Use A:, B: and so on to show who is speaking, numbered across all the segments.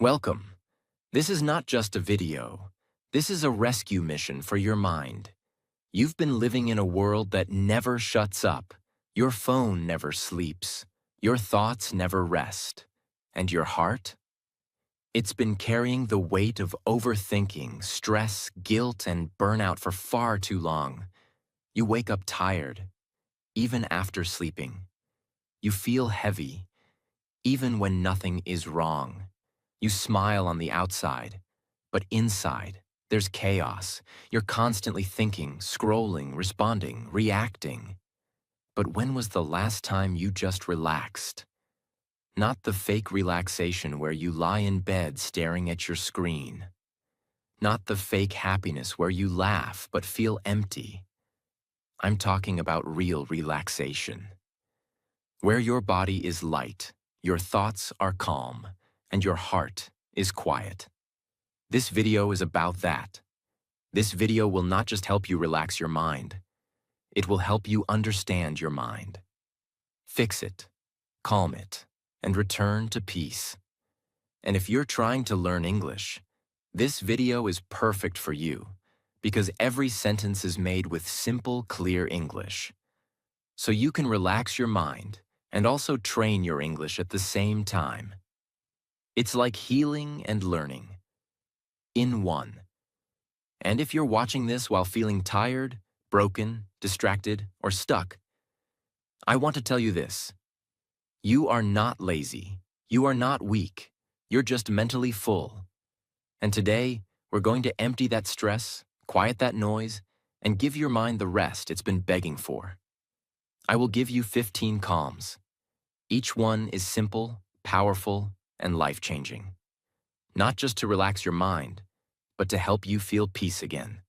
A: Welcome. This is not just a video. This is a rescue mission for your mind. You've been living in a world that never shuts up. Your phone never sleeps. Your thoughts never rest. And your heart? It's been carrying the weight of overthinking, stress, guilt, and burnout for far too long. You wake up tired, even after sleeping. You feel heavy, even when nothing is wrong. You smile on the outside, but inside, there's chaos. You're constantly thinking, scrolling, responding, reacting. But when was the last time you just relaxed? Not the fake relaxation where you lie in bed staring at your screen. Not the fake happiness where you laugh but feel empty. I'm talking about real relaxation. Where your body is light, your thoughts are calm, and your heart is quiet. This video is about that. This video will not just help you relax your mind. It will help you understand your mind. Fix it, calm it, and return to peace. And if you're trying to learn English, this video is perfect for you because every sentence is made with simple, clear English. So you can relax your mind and also train your English at the same time. It's like healing and learning in one. And if you're watching this while feeling tired, broken, distracted, or stuck, I want to tell you this. You are not lazy. You are not weak. You're just mentally full. And today, we're going to empty that stress, quiet that noise, and give your mind the rest it's been begging for. I will give you 15 calms. Each one is simple, powerful, and life-changing. Not just to relax your mind, but to help you feel peace again.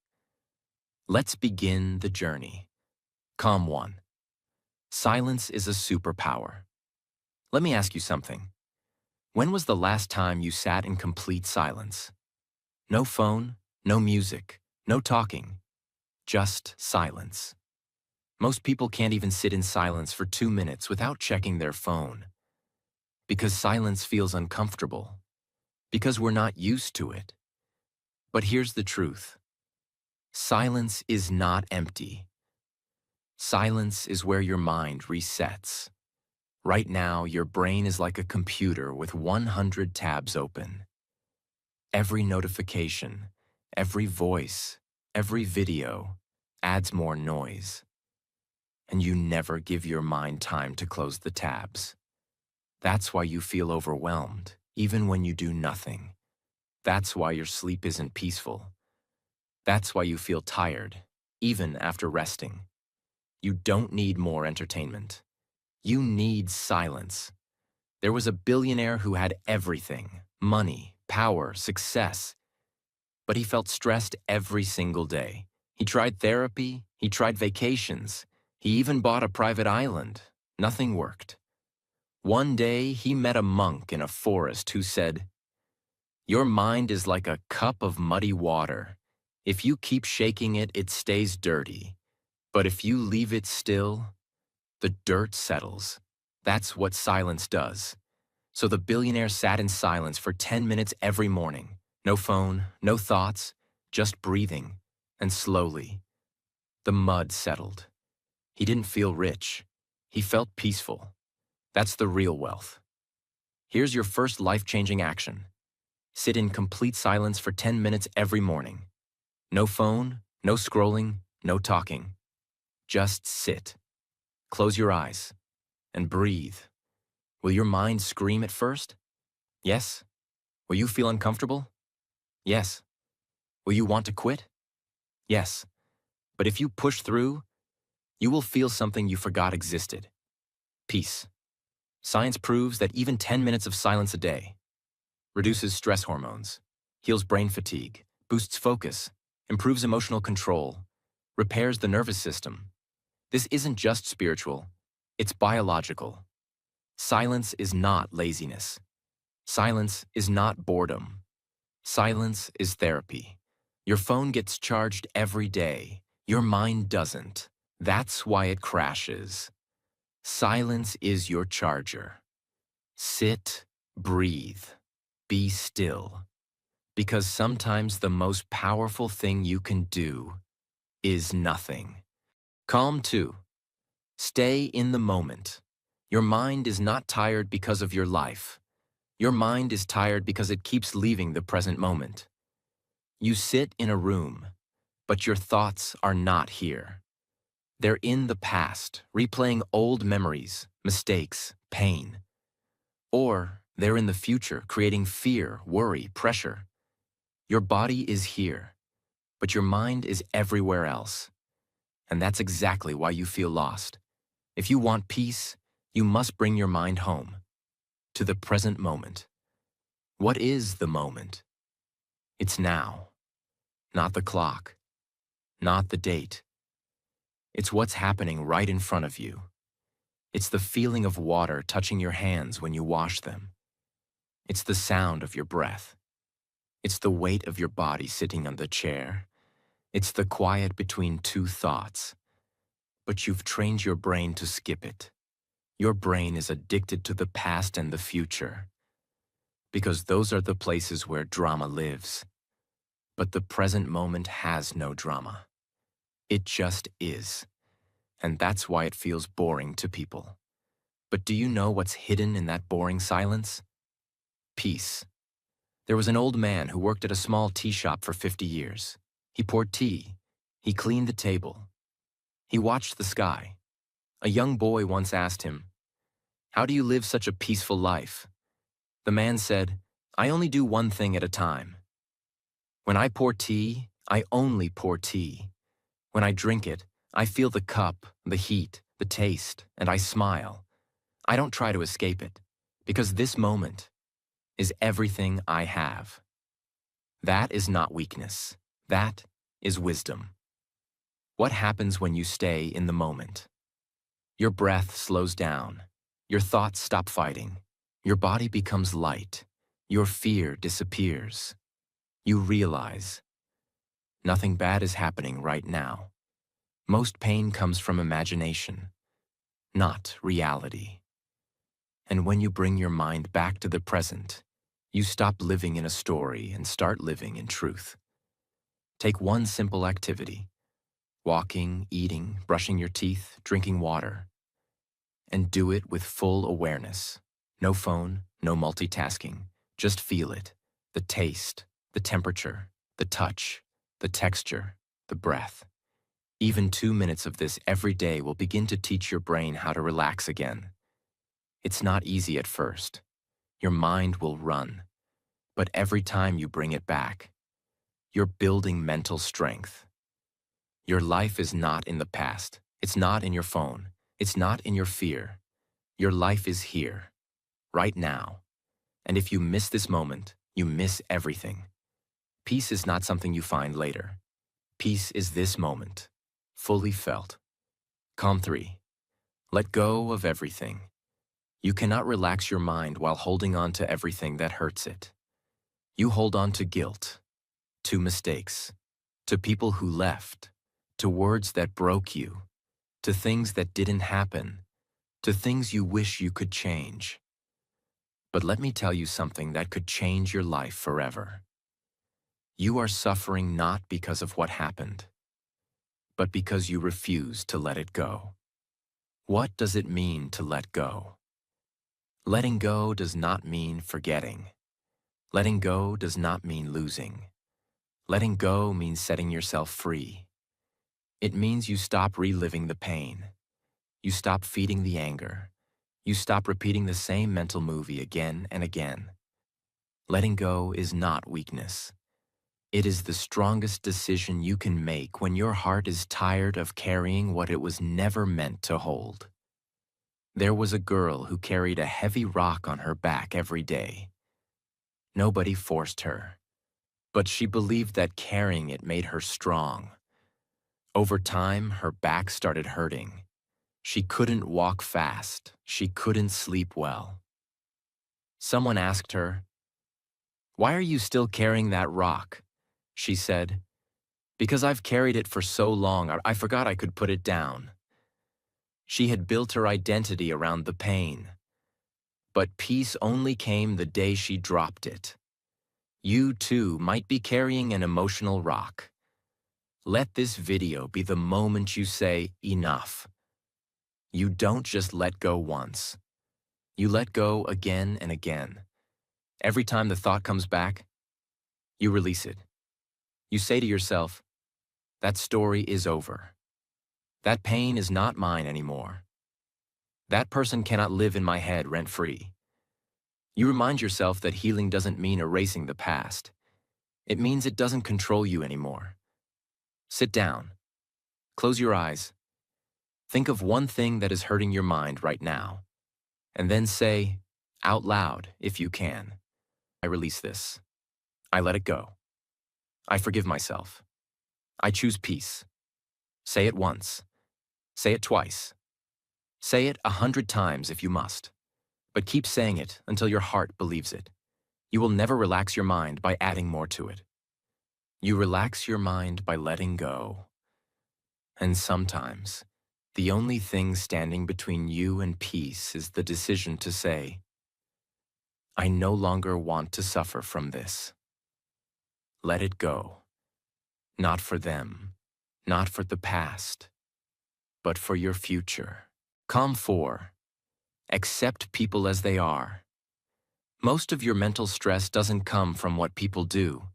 A: Let's begin the journey. Calm 1. Silence is a superpower. Let me ask you something. When was the last time you sat in complete silence? No phone, no music, no talking, just silence. Most people can't even sit in silence for 2 minutes without checking their phone. Because silence feels uncomfortable. Because we're not used to it. But here's the truth. Silence is not empty. Silence is where your mind resets. Right now, your brain is like a computer with 100 tabs open. Every notification, every voice, every video adds more noise. And you never give your mind time to close the tabs. That's why you feel overwhelmed, even when you do nothing. That's why your sleep isn't peaceful. That's why you feel tired, even after resting. You don't need more entertainment. You need silence. There was a billionaire who had everything, money, power, success. But he felt stressed every single day. He tried therapy, he tried vacations, he even bought a private island. Nothing worked. One day, he met a monk in a forest who said, "Your mind is like a cup of muddy water. If you keep shaking it, it stays dirty. But if you leave it still, the dirt settles." That's what silence does. So the billionaire sat in silence for 10 minutes every morning. No phone, no thoughts, just breathing. And slowly, the mud settled. He didn't feel rich. He felt peaceful. That's the real wealth. Here's your first life-changing action. Sit in complete silence for 10 minutes every morning. No phone, no scrolling, no talking. Just sit. Close your eyes and breathe. Will your mind scream at first? Yes. Will you feel uncomfortable? Yes. Will you want to quit? Yes. But if you push through, you will feel something you forgot existed. Peace. Science proves that even 10 minutes of silence a day reduces stress hormones, heals brain fatigue, boosts focus, improves emotional control, repairs the nervous system. This isn't just spiritual, it's biological. Silence is not laziness. Silence is not boredom. Silence is therapy. Your phone gets charged every day. Your mind doesn't. That's why it crashes. Silence is your charger. Sit, breathe. Be still, because sometimes the most powerful thing you can do is nothing. Calm 2. Stay in the moment. Your mind is not tired because of your life. Your mind is tired because it keeps leaving the present moment. You sit in a room, but your thoughts are not here. They're in the past, replaying old memories, mistakes, pain. Or they're in the future, creating fear, worry, pressure. Your body is here, but your mind is everywhere else. And that's exactly why you feel lost. If you want peace, you must bring your mind home, to the present moment. What is the moment? It's now, not the clock, not the date. It's what's happening right in front of you. It's the feeling of water touching your hands when you wash them. It's the sound of your breath. It's the weight of your body sitting on the chair. It's the quiet between two thoughts. But you've trained your brain to skip it. Your brain is addicted to the past and the future, because those are the places where drama lives. But the present moment has no drama. It just is. And that's why it feels boring to people. But do you know what's hidden in that boring silence? Peace. There was an old man who worked at a small tea shop for 50 years. He poured tea. He cleaned the table. He watched the sky. A young boy once asked him, "How do you live such a peaceful life?" The man said, "I only do one thing at a time. When I pour tea, I only pour tea. When I drink it, I feel the cup, the heat, the taste, and I smile. I don't try to escape it, because this moment is everything I have." That is not weakness. That is wisdom. What happens when you stay in the moment? Your breath slows down. Your thoughts stop fighting. Your body becomes light. Your fear disappears. You realize nothing bad is happening right now. Most pain comes from imagination, not reality. And when you bring your mind back to the present, you stop living in a story and start living in truth. Take one simple activity: walking, eating, brushing your teeth, drinking water. And do it with full awareness. No phone, no multitasking. Just feel it. The taste, the temperature, the touch, the texture, the breath. Even 2 minutes of this every day will begin to teach your brain how to relax again. It's not easy at first. Your mind will run. But every time you bring it back, you're building mental strength. Your life is not in the past. It's not in your phone. It's not in your fear. Your life is here, right now. And if you miss this moment, you miss everything. Peace is not something you find later. Peace is this moment, fully felt. Calm 3. Let go of everything. You cannot relax your mind while holding on to everything that hurts it. You hold on to guilt, to mistakes, to people who left, to words that broke you, to things that didn't happen, to things you wish you could change. But let me tell you something that could change your life forever. You are suffering not because of what happened, but because you refuse to let it go. What does it mean to let go? Letting go does not mean forgetting. Letting go does not mean losing. Letting go means setting yourself free. It means you stop reliving the pain. You stop feeding the anger. You stop repeating the same mental movie again and again. Letting go is not weakness. It is the strongest decision you can make when your heart is tired of carrying what it was never meant to hold. There was a girl who carried a heavy rock on her back every day. Nobody forced her, but she believed that carrying it made her strong. Over time, her back started hurting. She couldn't walk fast. She couldn't sleep well. Someone asked her, "Why are you still carrying that rock?" She said, "Because I've carried it for so long, I forgot I could put it down." She had built her identity around the pain. But peace only came the day she dropped it. You too might be carrying an emotional rock. Let this video be the moment you say, enough. You don't just let go once. You let go again and again. Every time the thought comes back, you release it. You say to yourself, that story is over. That pain is not mine anymore. That person cannot live in my head rent-free. You remind yourself that healing doesn't mean erasing the past. It means it doesn't control you anymore. Sit down. Close your eyes. Think of one thing that is hurting your mind right now. And then say, out loud, if you can, I release this. I let it go. I forgive myself. I choose peace. Say it once. Say it twice. Say it 100 times if you must. But keep saying it until your heart believes it. You will never relax your mind by adding more to it. You relax your mind by letting go. And sometimes, the only thing standing between you and peace is the decision to say, I no longer want to suffer from this. Let it go. Not for them, not for the past, but for your future. Calm 4. Accept people as they are. Most of your mental stress doesn't come from what people do.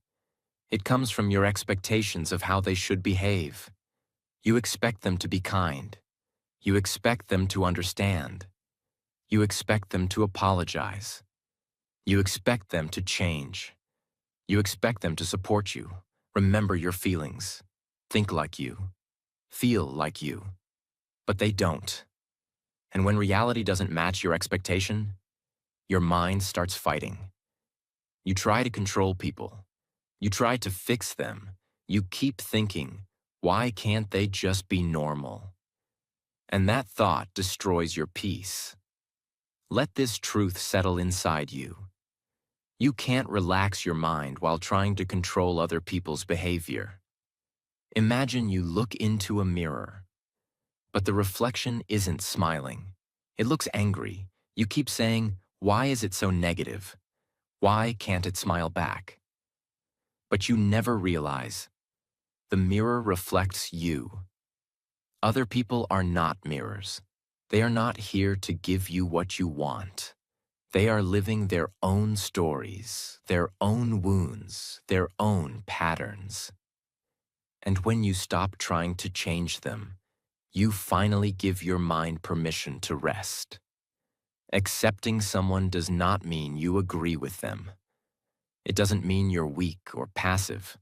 A: It comes from your expectations of how they should behave. You expect them to be kind. You expect them to understand. You expect them to apologize. You expect them to change. You expect them to support you, remember your feelings, think like you, feel like you. But they don't. And when reality doesn't match your expectation, your mind starts fighting. You try to control people. You try to fix them. You keep thinking, why can't they just be normal? And that thought destroys your peace. Let this truth settle inside you. You can't relax your mind while trying to control other people's behavior. Imagine you look into a mirror, but the reflection isn't smiling. It looks angry. You keep saying, why is it so negative? Why can't it smile back? But you never realize the mirror reflects you. Other people are not mirrors. They are not here to give you what you want. They are living their own stories, their own wounds, their own patterns. And when you stop trying to change them, you finally give your mind permission to rest. Accepting someone does not mean you agree with them. It doesn't mean you're weak or passive.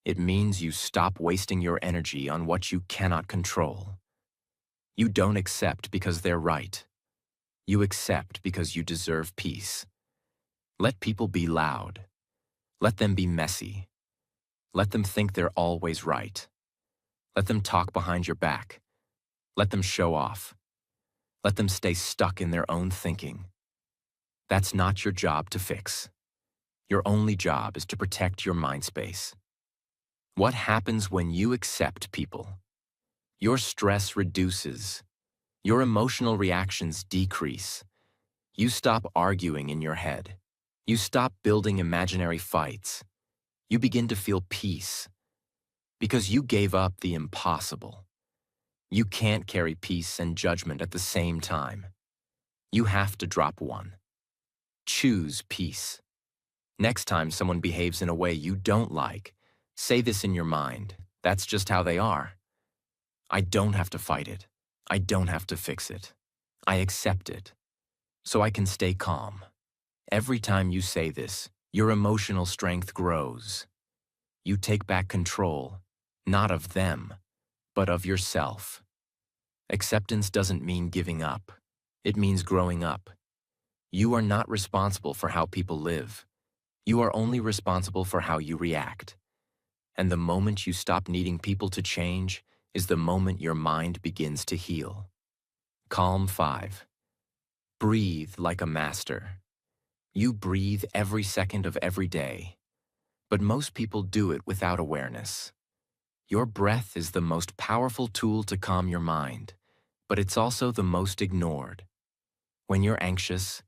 A: It means you stop wasting your energy on what you cannot control. You don't accept because they're right. You accept because you deserve peace. Let people be loud. Let them be messy. Let them think they're always right. Let them talk behind your back. Let them show off. Let them stay stuck in their own thinking. That's not your job to fix. Your only job is to protect your mind space. What happens when you accept people? Your stress reduces. Your emotional reactions decrease. You stop arguing in your head. You stop building imaginary fights. You begin to feel peace. Because you gave up the impossible. You can't carry peace and judgment at the same time. You have to drop one. Choose peace. Next time someone behaves in a way you don't like, say this in your mind. That's just how they are. I don't have to fight it. I don't have to fix it. I accept it, so I can stay calm. Every time you say this, your emotional strength grows. You take back control, not of them, but of yourself. Acceptance doesn't mean giving up. It means growing up. You are not responsible for how people live. You are only responsible for how you react. And the moment you stop needing people to change is the moment your mind begins to heal. Calm 5. Breathe like a master. You breathe every second of every day, but most people do it without awareness. Your breath is the most powerful tool to calm your mind, but it's also the most ignored. When you're anxious,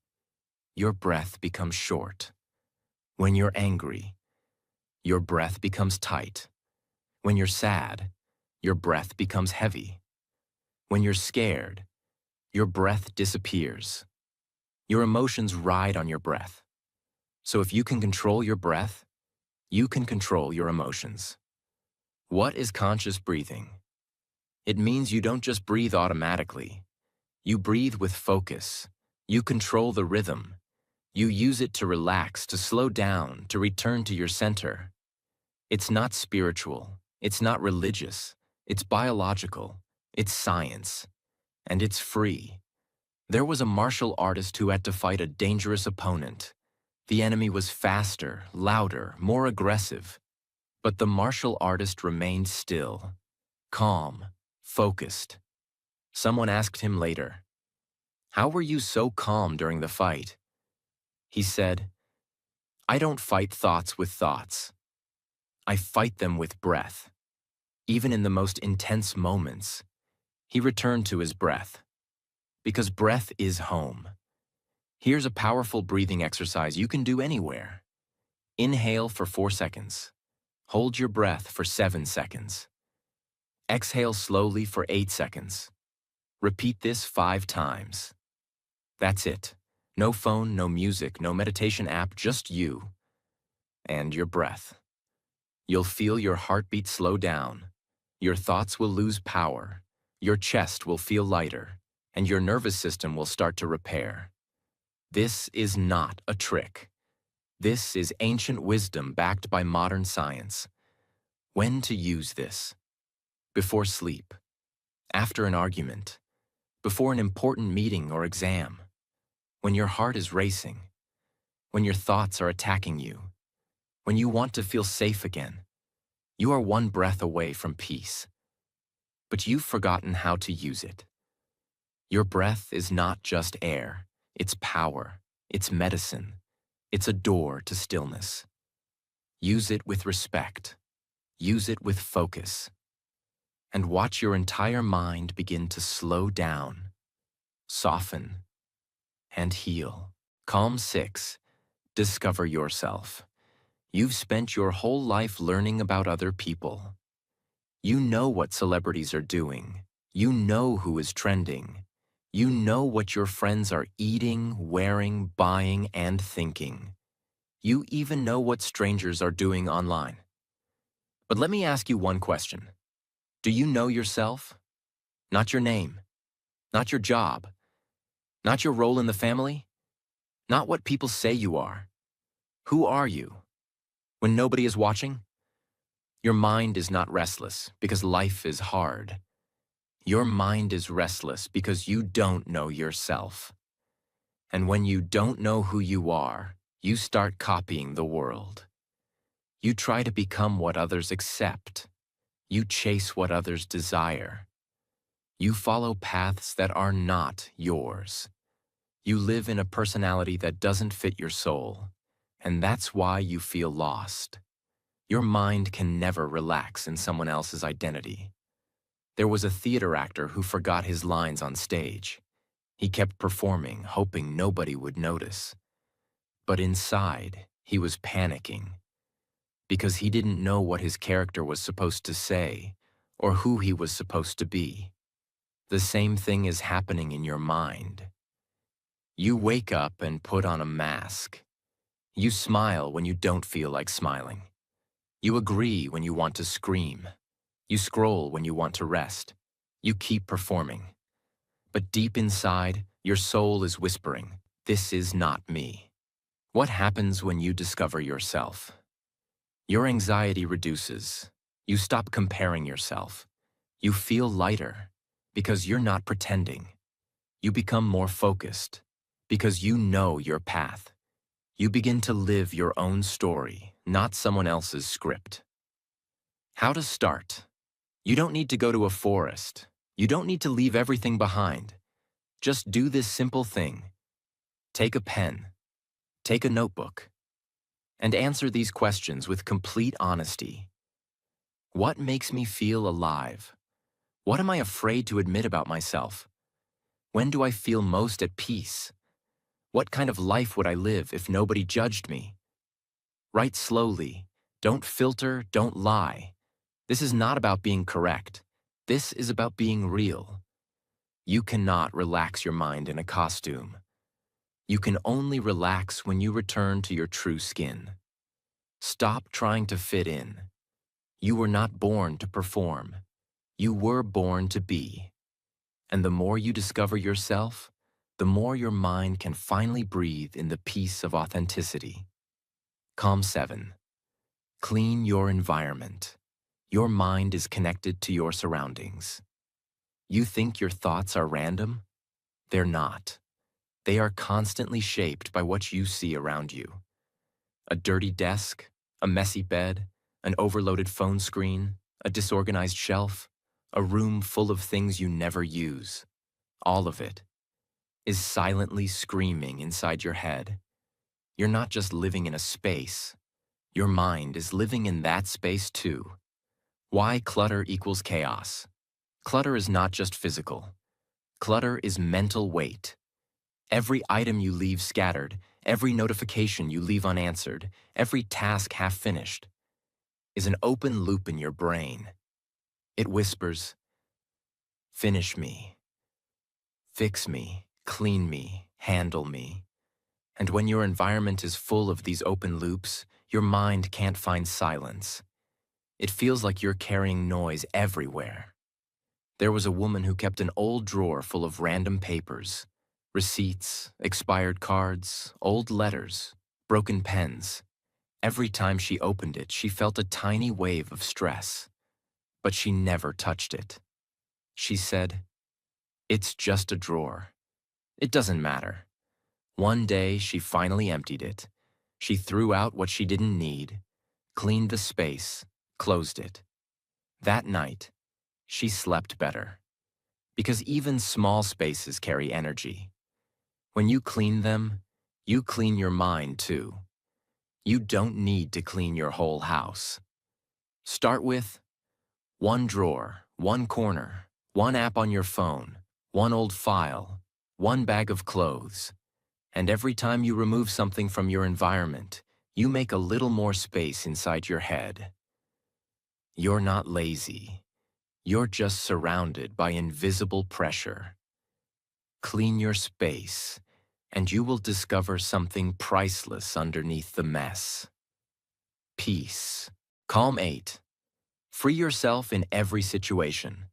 A: your breath becomes short. When you're angry, your breath becomes tight. When you're sad, your breath becomes heavy. When you're scared, your breath disappears. Your emotions ride on your breath. So if you can control your breath, you can control your emotions. What is conscious breathing? It means you don't just breathe automatically. You breathe with focus. You control the rhythm. You use it to relax, to slow down, to return to your center. It's not spiritual. It's not religious. It's biological. It's science. And it's free. There was a martial artist who had to fight a dangerous opponent. The enemy was faster, louder, more aggressive. But the martial artist remained still, calm, focused. Someone asked him later, "How were you so calm during the fight?" He said, "I don't fight thoughts with thoughts. I fight them with breath." Even in the most intense moments, he returned to his breath. Because breath is home. Here's a powerful breathing exercise you can do anywhere. Inhale for 4 seconds. Hold your breath for 7 seconds. Exhale slowly for 8 seconds. Repeat this 5 times. That's it. No phone, no music, no meditation app, just you and your breath. You'll feel your heartbeat slow down. Your thoughts will lose power. Your chest will feel lighter, and your nervous system will start to repair. This is not a trick. This is ancient wisdom backed by modern science. When to use this? Before sleep, after an argument, before an important meeting or exam, when your heart is racing, when your thoughts are attacking you, when you want to feel safe again. You are one breath away from peace. But you've forgotten how to use it. Your breath is not just air, it's power, it's medicine, it's a door to stillness. Use it with respect. Use it with focus. And watch your entire mind begin to slow down, soften, and heal. Calm 6. Discover yourself. You've spent your whole life learning about other people. You know what celebrities are doing. You know who is trending. You know what your friends are eating, wearing, buying, and thinking. You even know what strangers are doing online. But let me ask you one question. Do you know yourself? Not your name, not your job, not your role in the family, not what people say you are. Who are you? When nobody is watching? Your mind is not restless because life is hard. Your mind is restless because you don't know yourself. And when you don't know who you are, you start copying the world. You try to become what others accept. You chase what others desire. You follow paths that are not yours. You live in a personality that doesn't fit your soul, and that's why you feel lost. Your mind can never relax in someone else's identity. There was a theater actor who forgot his lines on stage. He kept performing, hoping nobody would notice. But inside, he was panicking because he didn't know what his character was supposed to say or who he was supposed to be. The same thing is happening in your mind. You wake up and put on a mask. You smile when you don't feel like smiling. You agree when you want to scream. You scroll when you want to rest. You keep performing. But deep inside, your soul is whispering, "This is not me." What happens when you discover yourself? Your anxiety reduces. You stop comparing yourself. You feel lighter because you're not pretending. You become more focused because you know your path. You begin to live your own story, not someone else's script. How to start? You don't need to go to a forest. You don't need to leave everything behind. Just do this simple thing. Take a pen. Take a notebook. And answer these questions with complete honesty. What makes me feel alive? What am I afraid to admit about myself? When do I feel most at peace? What kind of life would I live if nobody judged me? Write slowly. Don't filter, don't lie. This is not about being correct. This is about being real. You cannot relax your mind in a costume. You can only relax when you return to your true skin. Stop trying to fit in. You were not born to perform. You were born to be. And the more you discover yourself, the more your mind can finally breathe in the peace of authenticity. Calm 7. Clean your environment. Your mind is connected to your surroundings. You think your thoughts are random? They're not. They are constantly shaped by what you see around you. A dirty desk, a messy bed, an overloaded phone screen, a disorganized shelf, a room full of things you never use. All of it is silently screaming inside your head. You're not just living in a space. Your mind is living in that space too. Why clutter equals chaos? Clutter is not just physical. Clutter is mental weight. Every item you leave scattered, every notification you leave unanswered, every task half finished, is an open loop in your brain. It whispers, finish me, fix me, clean me, handle me. And when your environment is full of these open loops, your mind can't find silence. It feels like you're carrying noise everywhere. There was a woman who kept an old drawer full of random papers, receipts, expired cards, old letters, broken pens. Every time she opened it, she felt a tiny wave of stress, but she never touched it. She said, "It's just a drawer. It doesn't matter." One day, she finally emptied it. She threw out what she didn't need, cleaned the space, closed it. That night, she slept better. Because even small spaces carry energy. When you clean them, you clean your mind too. You don't need to clean your whole house. Start with one drawer, one corner, one app on your phone, one old file, one bag of clothes. And every time you remove something from your environment, you make a little more space inside your head. You're not lazy. You're just surrounded by invisible pressure. Clean your space, and you will discover something priceless underneath the mess. Peace. Calm 8. Free yourself in every situation.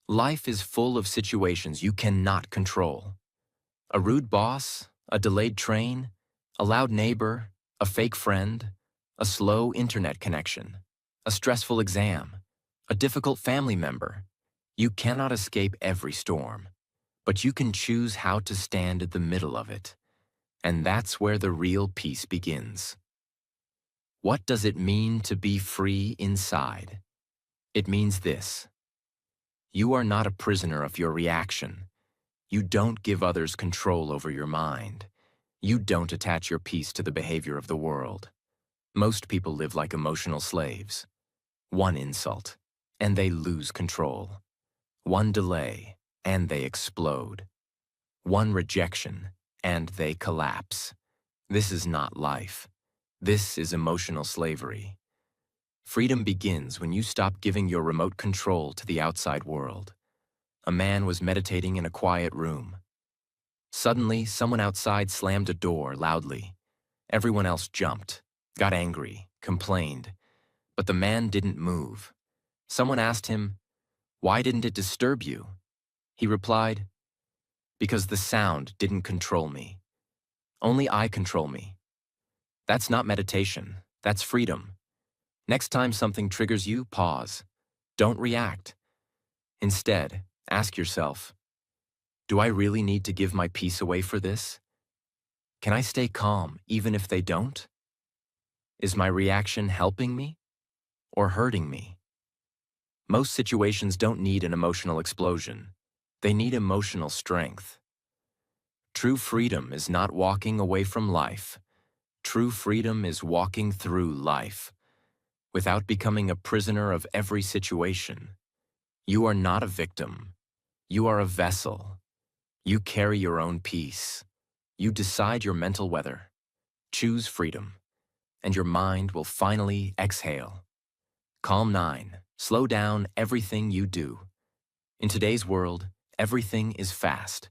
A: Life is full of situations you cannot control. A rude boss, a delayed train, a loud neighbor, a fake friend, a slow internet connection, a stressful exam, a difficult family member. You cannot escape every storm, but you can choose how to stand at the middle of it. And that's where the real peace begins. What does it mean to be free inside? It means this. You are not a prisoner of your reaction. You don't give others control over your mind. You don't attach your peace to the behavior of the world. Most people live like emotional slaves. One insult, and they lose control. One delay, and they explode. One rejection, and they collapse. This is not life. This is emotional slavery. Freedom begins when you stop giving your remote control to the outside world. A man was meditating in a quiet room. Suddenly, someone outside slammed a door loudly. Everyone else jumped, got angry, complained. But the man didn't move. Someone asked him, "Why didn't it disturb you?" He replied, "Because the sound didn't control me. Only I control me." That's not meditation. That's freedom. Next time something triggers you, pause. Don't react. Instead, ask yourself, do I really need to give my peace away for this? Can I stay calm even if they don't? Is my reaction helping me or hurting me? Most situations don't need an emotional explosion. They need emotional strength. True freedom is not walking away from life. True freedom is walking through life, without becoming a prisoner of every situation. You are not a victim. You are a vessel. You carry your own peace. You decide your mental weather. Choose freedom, and your mind will finally exhale. Calm 9. Slow down everything you do. In today's world, everything is fast.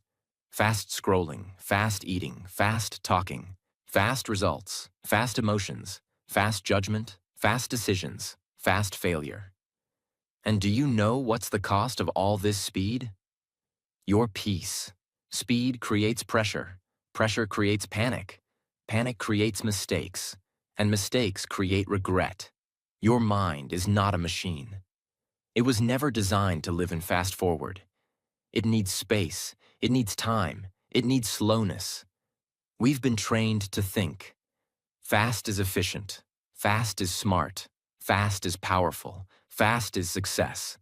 A: Fast scrolling, fast eating, fast talking, fast results, fast emotions, fast judgment, fast decisions, fast failure. And do you know what's the cost of all this speed? Your peace. Speed creates pressure. Pressure creates panic. Panic creates mistakes. And mistakes create regret. Your mind is not a machine. It was never designed to live in fast forward. It needs space. It needs time. It needs slowness. We've been trained to think. Fast is efficient. Fast is smart. Fast is powerful. Fast is success.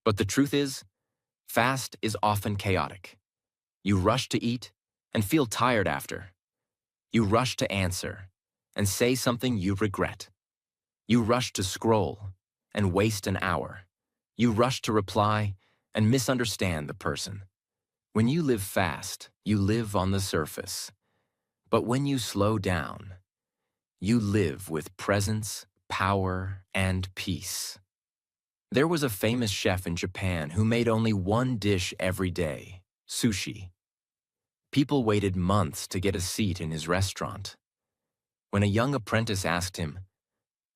A: But the truth is, fast is often chaotic. You rush to eat and feel tired after. You rush to answer and say something you regret. You rush to scroll and waste an hour. You rush to reply and misunderstand the person. When you live fast, you live on the surface. But when you slow down, you live with presence, power, and peace. There was a famous chef in Japan who made only one dish every day, sushi. People waited months to get a seat in his restaurant. When a young apprentice asked him,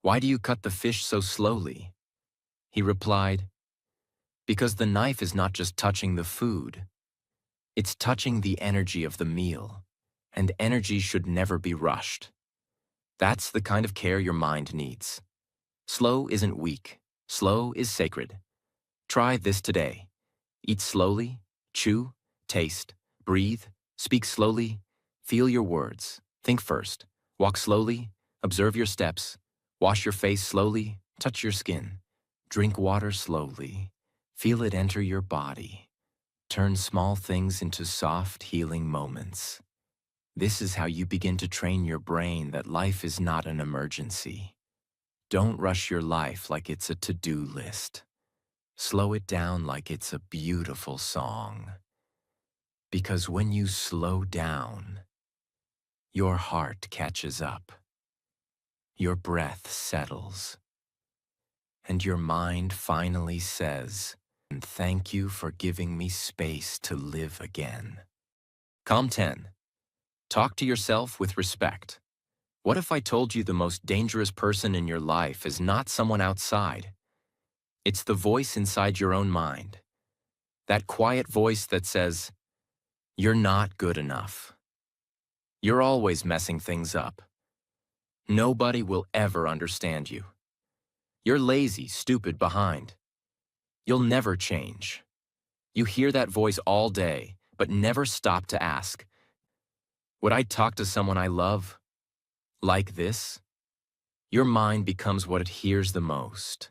A: "Why do you cut the fish so slowly?" he replied, "Because the knife is not just touching the food. It's touching the energy of the meal, and energy should never be rushed." That's the kind of care your mind needs. Slow isn't weak. Slow is sacred. Try this today. Eat slowly, chew, taste, breathe, speak slowly, feel your words, think first, walk slowly, observe your steps, wash your face slowly, touch your skin, drink water slowly, feel it enter your body. Turn small things into soft, healing moments. This is how you begin to train your brain that life is not an emergency. Don't rush your life like it's a to-do list. Slow it down like it's a beautiful song. Because when you slow down, your heart catches up, your breath settles, and your mind finally says, "And thank you for giving me space to live again." Calm 10. Talk to yourself with respect. What if I told you the most dangerous person in your life is not someone outside? It's the voice inside your own mind. That quiet voice that says, "You're not good enough. You're always messing things up. Nobody will ever understand you. You're lazy, stupid, behind. You'll never change." You hear that voice all day, but never stop to ask, "Would I talk to someone I love like this?" Your mind becomes what it hears the most.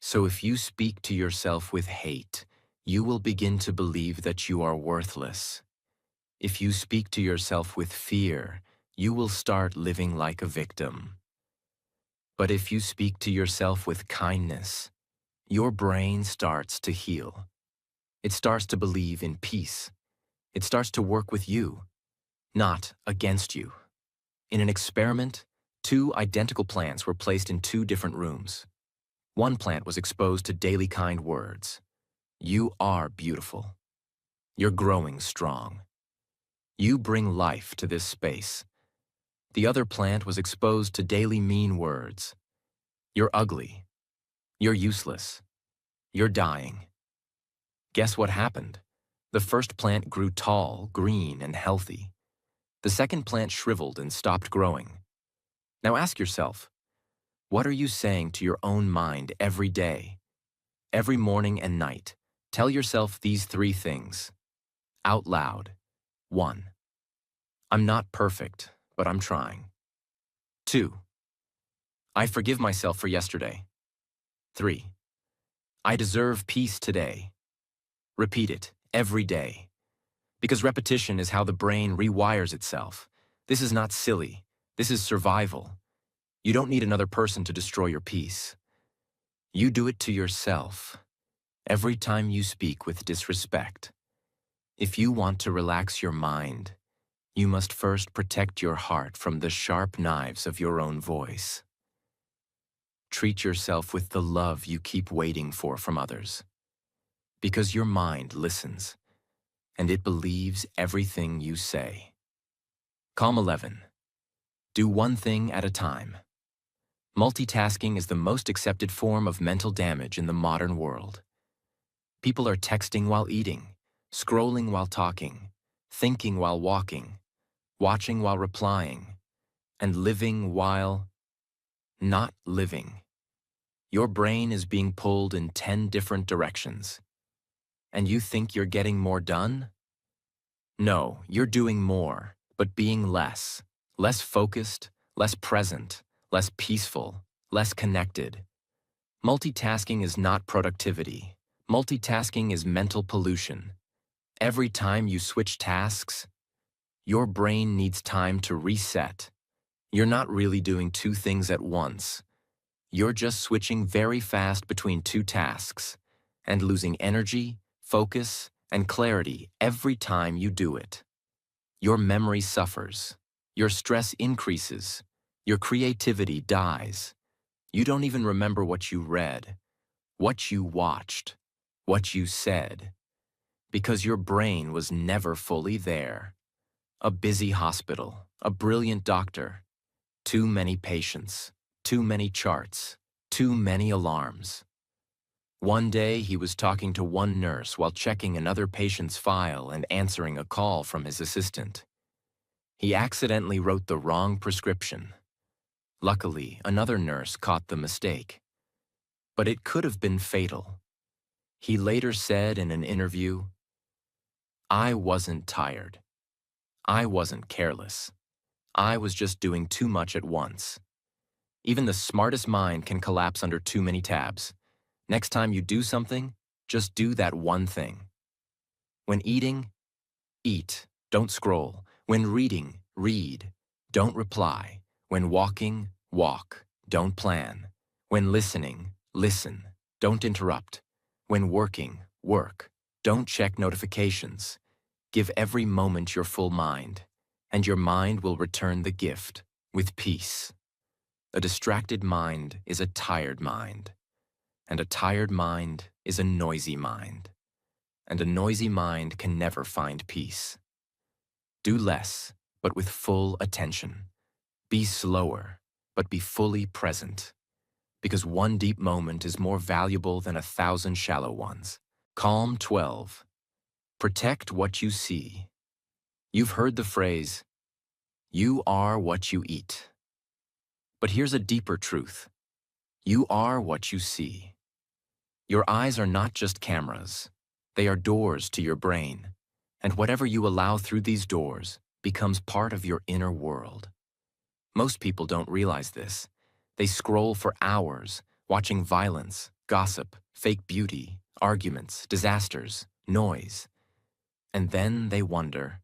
A: So if you speak to yourself with hate, you will begin to believe that you are worthless. If you speak to yourself with fear, you will start living like a victim. But if you speak to yourself with kindness, your brain starts to heal. It starts to believe in peace. It starts to work with you, not against you. In an experiment, two identical plants were placed in two different rooms. One plant was exposed to daily kind words. "You are beautiful. You're growing strong. You bring life to this space." The other plant was exposed to daily mean words. "You're ugly. You're useless. You're dying." Guess what happened? The first plant grew tall, green, and healthy. The second plant shriveled and stopped growing. Now ask yourself, what are you saying to your own mind every day? Every morning and night, tell yourself these three things. Out loud. 1. I'm not perfect, but I'm trying. 2. I forgive myself for yesterday. 3. I deserve peace today. Repeat it every day. Because repetition is how the brain rewires itself. This is not silly. This is survival. You don't need another person to destroy your peace. You do it to yourself. Every time you speak with disrespect. If you want to relax your mind, You must first protect your heart from the sharp knives of your own voice. Treat yourself with the love you keep waiting for from others. Because your mind listens, and it believes everything you say. Calm 11. Do one thing at a time. Multitasking is the most accepted form of mental damage in the modern world. People are texting while eating, scrolling while talking, thinking while walking, watching while replying, and living while not living. Your brain is being pulled in 10 different directions. And you think you're getting more done? No, you're doing more, but being less. Less focused, less present, less peaceful, less connected. Multitasking is not productivity. Multitasking is mental pollution. Every time you switch tasks, your brain needs time to reset. You're not really doing two things at once. You're just switching very fast between two tasks and losing energy, focus, and clarity every time you do it. Your memory suffers. Your stress increases. Your creativity dies. You don't even remember what you read, what you watched, what you said, because your brain was never fully there. A busy hospital, a brilliant doctor, too many patients, too many charts, too many alarms. One day he was talking to one nurse while checking another patient's file and answering a call from his assistant. He accidentally wrote the wrong prescription. Luckily, another nurse caught the mistake. But it could have been fatal. He later said in an interview, "I wasn't tired. I wasn't careless. I was just doing too much at once." Even the smartest mind can collapse under too many tabs. Next time you do something, just do that one thing. When eating, eat, don't scroll. When reading, read, don't reply. When walking, walk, don't plan. When listening, listen, don't interrupt. When working, work, don't check notifications. Give every moment your full mind, and your mind will return the gift with peace. A distracted mind is a tired mind, and a tired mind is a noisy mind, and a noisy mind can never find peace. Do less, but with full attention. Be slower, but be fully present, because one deep moment is more valuable than 1,000 shallow ones. Calm 12. Protect what you see. You've heard the phrase, "You are what you eat." But here's a deeper truth. You are what you see. Your eyes are not just cameras. They are doors to your brain, and whatever you allow through these doors becomes part of your inner world. Most people don't realize this. They scroll for hours, watching violence, gossip, fake beauty, arguments, disasters, noise. And then they wonder,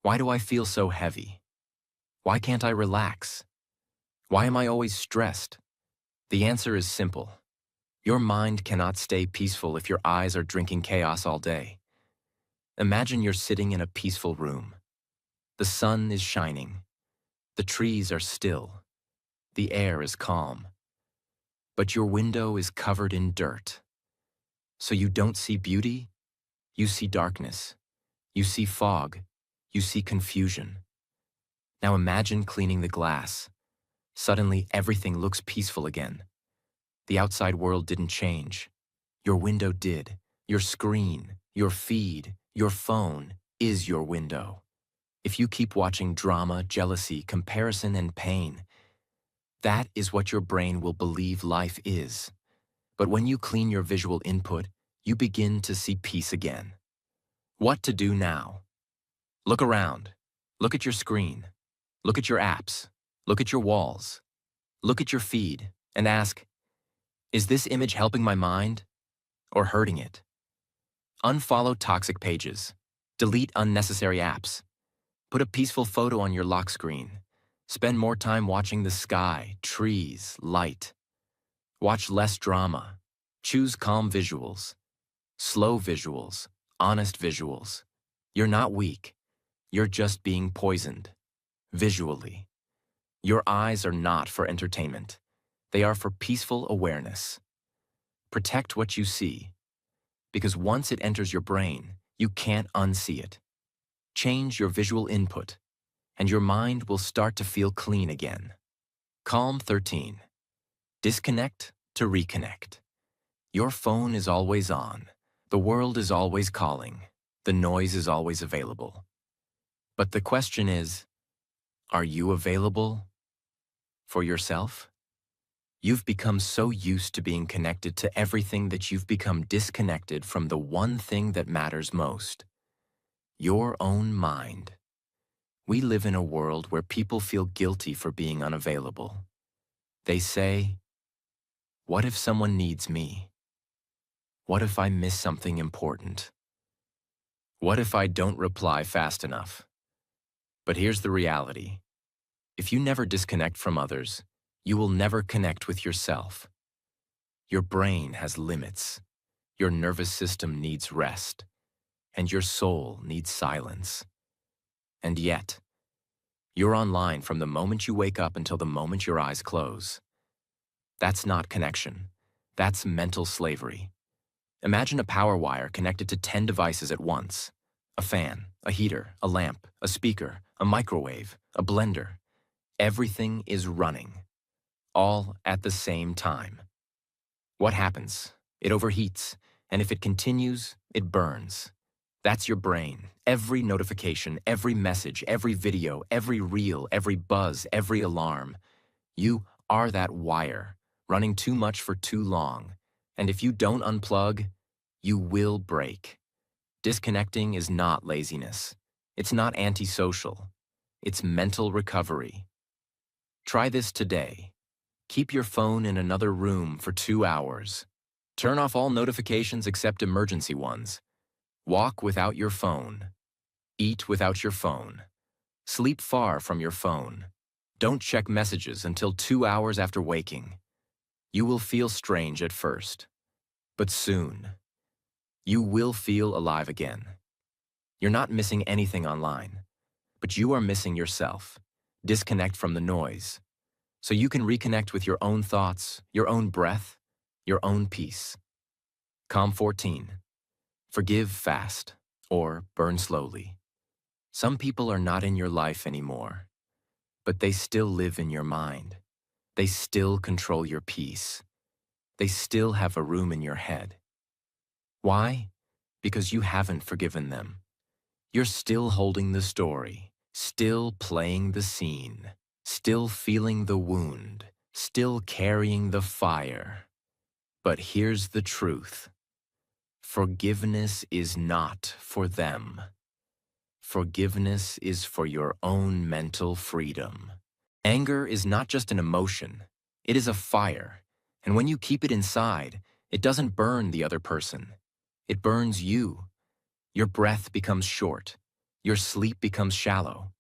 A: why do I feel so heavy? Why can't I relax? Why am I always stressed? The answer is simple. Your mind cannot stay peaceful if your eyes are drinking chaos all day. Imagine you're sitting in a peaceful room. The sun is shining. The trees are still. The air is calm. But your window is covered in dirt. So you don't see beauty, you see darkness. You see fog. You see confusion. Now imagine cleaning the glass. Suddenly everything looks peaceful again. The outside world didn't change. Your window did. Your screen, your feed, your phone is your window. If you keep watching drama, jealousy, comparison, and pain, that is what your brain will believe life is. But when you clean your visual input, you begin to see peace again. What to do now? Look around. Look at your screen. Look at your apps. Look at your walls. Look at your feed and ask, is this image helping my mind or hurting it? Unfollow toxic pages. Delete unnecessary apps. Put a peaceful photo on your lock screen. Spend more time watching the sky, trees, light. Watch less drama. Choose calm visuals. Slow visuals. Honest visuals. You're not weak. You're just being poisoned, visually. Your eyes are not for entertainment. They are for peaceful awareness. Protect what you see, because once it enters your brain, you can't unsee it. Change your visual input, and your mind will start to feel clean again. Calm 13. Disconnect to reconnect. Your phone is always on. The world is always calling. The noise is always available. But the question is, are you available for yourself? You've become so used to being connected to everything that you've become disconnected from the one thing that matters most: your own mind. We live in a world where people feel guilty for being unavailable. They say, what if someone needs me? What if I miss something important? What if I don't reply fast enough? But here's the reality. If you never disconnect from others, you will never connect with yourself. Your brain has limits. Your nervous system needs rest. And your soul needs silence. And yet, you're online from the moment you wake up until the moment your eyes close. That's not connection. That's mental slavery. Imagine a power wire connected to 10 devices at once. A fan, a heater, a lamp, a speaker, a microwave, a blender. Everything is running, all at the same time. What happens? It overheats, and if it continues, it burns. That's your brain. Every notification, every message, every video, every reel, every buzz, every alarm. You are that wire, running too much for too long. And if you don't unplug, you will break. Disconnecting is not laziness. It's not antisocial. It's mental recovery. Try this today. Keep your phone in another room for 2 hours. Turn off all notifications except emergency ones. Walk without your phone. Eat without your phone. Sleep far from your phone. Don't check messages until 2 hours after waking. You will feel strange at first, but soon, you will feel alive again. You're not missing anything online, but you are missing yourself. Disconnect from the noise, so you can reconnect with your own thoughts, your own breath, your own peace. Calm 14. Forgive fast, or burn slowly. Some people are not in your life anymore, but they still live in your mind. They still control your peace. They still have a room in your head. Why? Because you haven't forgiven them. You're still holding the story, still playing the scene, still feeling the wound, still carrying the fire. But here's the truth. Forgiveness is not for them. Forgiveness is for your own mental freedom. Anger is not just an emotion. It is a fire. And when you keep it inside, it doesn't burn the other person. It burns you. Your breath becomes short. Your sleep becomes shallow.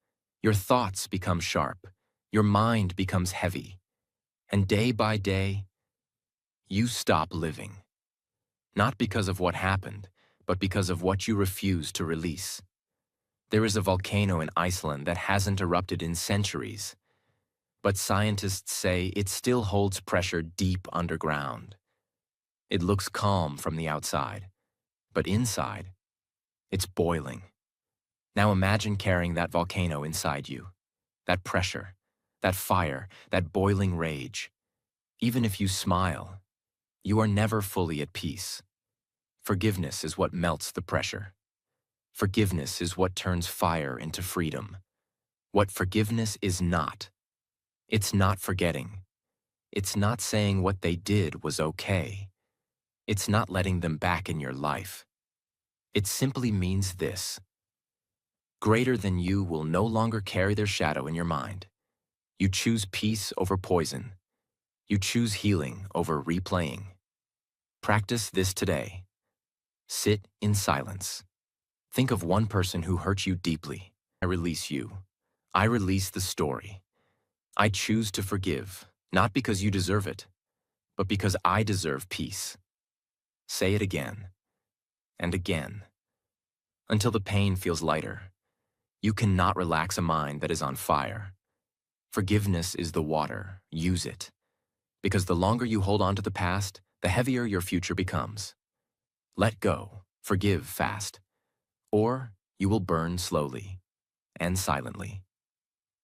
A: Your thoughts become sharp. Your mind becomes heavy. And day by day, you stop living. Not because of what happened, but because of what you refuse to release. There is a volcano in Iceland that hasn't erupted in centuries, but scientists say it still holds pressure deep underground. It looks calm from the outside, but inside, it's boiling. Now imagine carrying that volcano inside you, that pressure, that fire, that boiling rage. Even if you smile, you are never fully at peace. Forgiveness is what melts the pressure. Forgiveness is what turns fire into freedom. What forgiveness is not. It's not forgetting. It's not saying what they did was okay. It's not letting them back in your life. It simply means this. Greater than you will no longer carry their shadow in your mind. You choose peace over poison. You choose healing over replaying. Practice this today. Sit in silence. Think of one person who hurt you deeply. I release you. I release the story. I choose to forgive, not because you deserve it, but because I deserve peace. Say it again and again, until the pain feels lighter. You cannot relax a mind that is on fire. Forgiveness is the water. Use it. Because the longer you hold on to the past, the heavier your future becomes. Let go. Forgive fast. Or you will burn slowly and silently.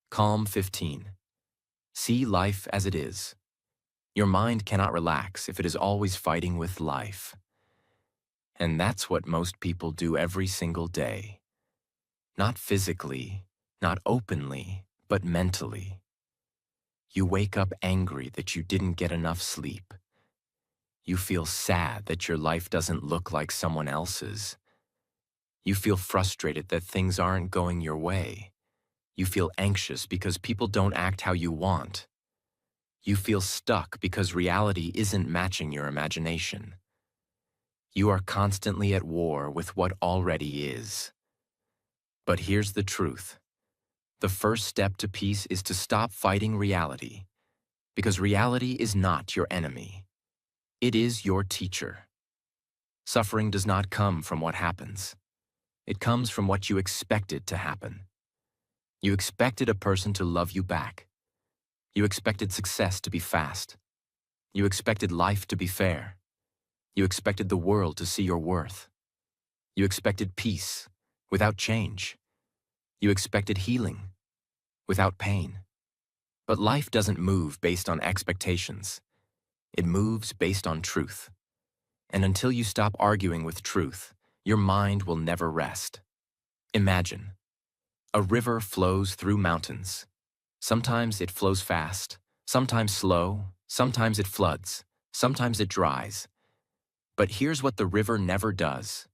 A: Calm 15. See life as it is. Your mind cannot relax if it is always fighting with life. And that's what most people do every single day. Not physically, not openly, but mentally. You wake up angry that you didn't get enough sleep. You feel sad that your life doesn't look like someone else's. You feel frustrated that things aren't going your way. You feel anxious because people don't act how you want. You feel stuck because reality isn't matching your imagination. You are constantly at war with what already is. But here's the truth. The first step to peace is to stop fighting reality, because reality is not your enemy. It is your teacher. Suffering does not come from what happens. It comes from what you expected to happen. You expected a person to love you back. You expected success to be fast. You expected life to be fair. You expected the world to see your worth. You expected peace without change. You expected healing without pain. But life doesn't move based on expectations. It moves based on truth. And until you stop arguing with truth, your mind will never rest. Imagine. A river flows through mountains. Sometimes it flows fast, sometimes slow, sometimes it floods, sometimes it dries. But here's what the river never does.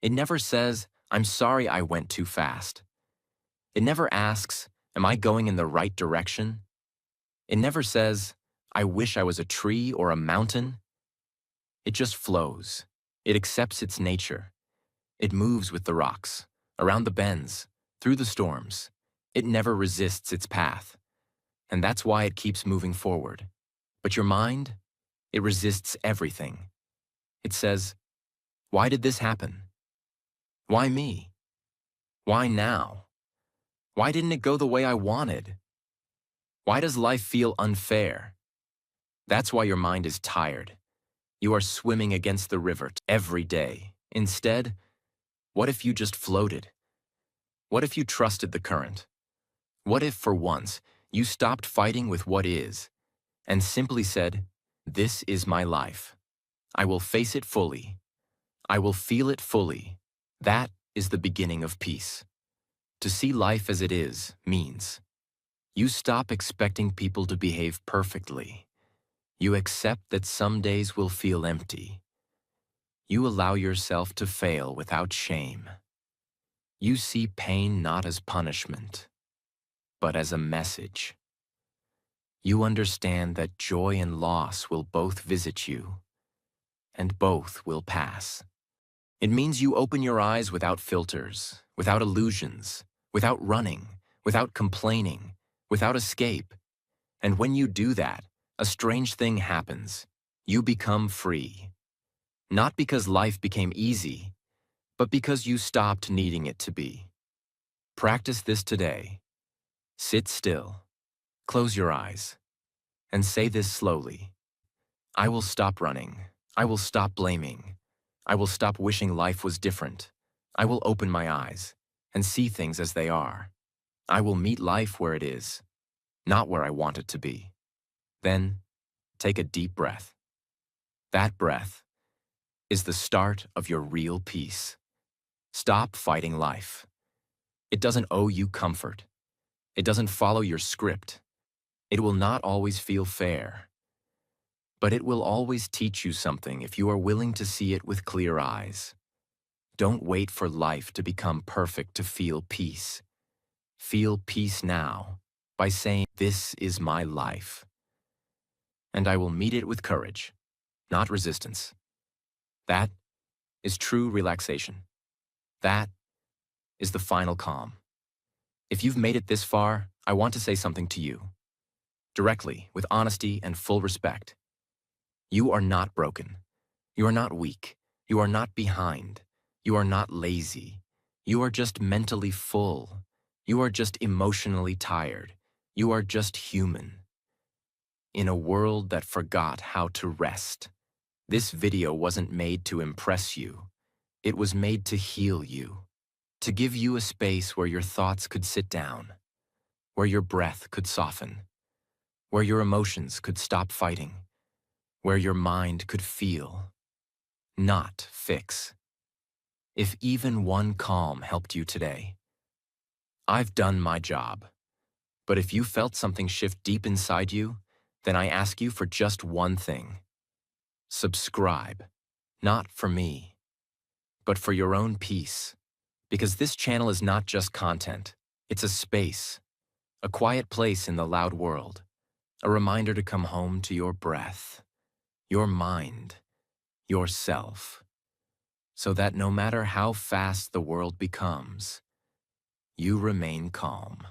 A: It never says, "I'm sorry I went too fast." It never asks, "Am I going in the right direction?" It never says, "I wish I was a tree or a mountain." It just flows. It accepts its nature. It moves with the rocks, around the bends, through the storms. It never resists its path. And that's why it keeps moving forward. But your mind, it resists everything. It says, "Why did this happen? Why me? Why now? Why didn't it go the way I wanted? Why does life feel unfair?" That's why your mind is tired. You are swimming against the river every day. Instead, what if you just floated? What if you trusted the current? What if, for once, you stopped fighting with what is and simply said, "This is my life. I will face it fully. I will feel it fully." That is the beginning of peace. To see life as it is means you stop expecting people to behave perfectly. You accept that some days will feel empty. You allow yourself to fail without shame. You see pain not as punishment, but as a message. You understand that joy and loss will both visit you, and both will pass. It means you open your eyes without filters, without illusions, without running, without complaining, without escape. And when you do that, a strange thing happens. You become free. Not because life became easy, but because you stopped needing it to be. Practice this today. Sit still, close your eyes, and say this slowly. I will stop running. I will stop blaming. I will stop wishing life was different. I will open my eyes and see things as they are. I will meet life where it is, not where I want it to be. Then, take a deep breath. That breath is the start of your real peace. Stop fighting life. It doesn't owe you comfort. It doesn't follow your script. It will not always feel fair. But it will always teach you something if you are willing to see it with clear eyes. Don't wait for life to become perfect to feel peace. Feel peace now by saying, "This is my life." And I will meet it with courage, not resistance. That is true relaxation. That is the final calm. If you've made it this far, I want to say something to you. Directly, with honesty and full respect. You are not broken. You are not weak. You are not behind. You are not lazy. You are just mentally full. You are just emotionally tired. You are just human. In a world that forgot how to rest. This video wasn't made to impress you. It was made to heal you. To give you a space where your thoughts could sit down, where your breath could soften, where your emotions could stop fighting, where your mind could feel, not fix. If even one calm helped you today, I've done my job. But if you felt something shift deep inside you, then I ask you for just one thing. Subscribe, not for me, but for your own peace. Because this channel is not just content, it's a space, a quiet place in the loud world, a reminder to come home to your breath, your mind, yourself, so that no matter how fast the world becomes, you remain calm.